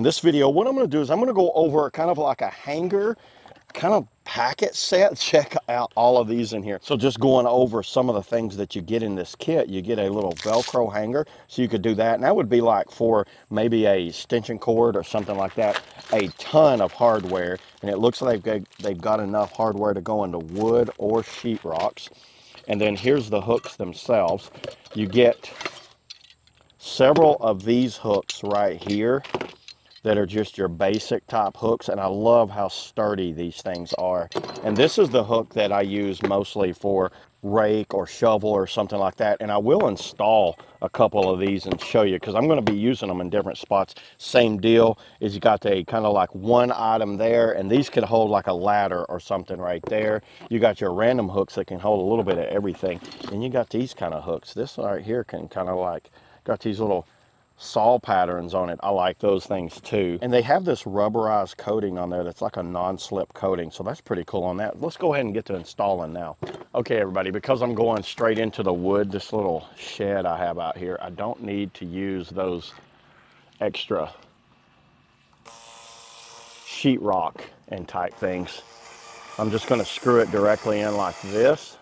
In this video, what I'm going to do is I'm going to go over kind of like a hanger kind of packet set. Check out all of these in here. So just going over some of the things that you get in this kit, you get a little Velcro hanger, so you could do that. And that would be like for maybe a extension cord or something like that. A ton of hardware, and it looks like they've got enough hardware to go into wood or sheetrocks. And then here's the hooks themselves. You get several of these hooks right here that are just your basic type hooks, and I love how sturdy these things are. And this is the hook that I use mostly for rake or shovel or something like that, and I will install a couple of these and show you, because I'm going to be using them in different spots. Same deal, is you got a kind of like one item there, and these could hold like a ladder or something right there. You got your random hooks that can hold a little bit of everything, and you got these kind of hooks. This right here can kind of like, got these little saw patterns on it. I like those things too. And they have this rubberized coating on there that's like a non-slip coating, so that's pretty cool on that. Let's go ahead and get to installing now. Okay everybody, because I'm going straight into the wood, this little shed I have out here, I don't need to use those extra sheetrock and type things. I'm just going to screw it directly in like this.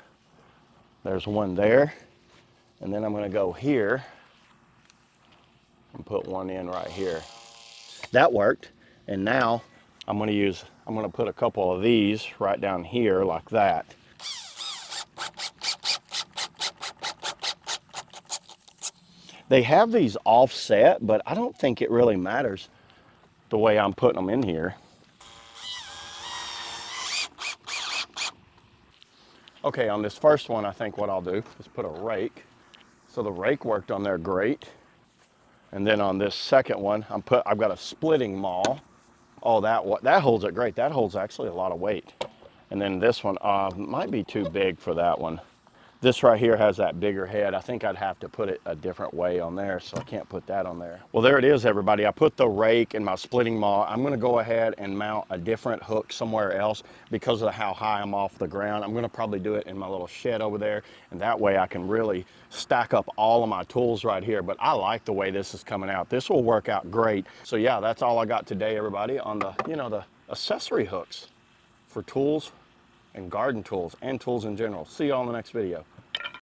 There's one there, and then I'm going to go here and put one in right here. That worked. And now I'm going to put a couple of these right down here like that. They have these offset, but I don't think it really matters the way I'm putting them in here. Okay, on this first one, I think what I'll do is put a rake. So the rake worked on there great. And then on this second one, I've got a splitting maul. Oh, that holds it great. That holds actually a lot of weight. And then this one might be too big for that one. This right here has that bigger head. I think I'd have to put it a different way on there, so I can't put that on there. Well, there it is, everybody. I put the rake and my splitting maul. I'm gonna go ahead and mount a different hook somewhere else because of how high I'm off the ground. I'm gonna probably do it in my little shed over there, and that way I can really stack up all of my tools right here. But I like the way this is coming out. This will work out great. So yeah, that's all I got today, everybody, on the, the accessory hooks for tools and garden tools and tools in general. See you all in the next video.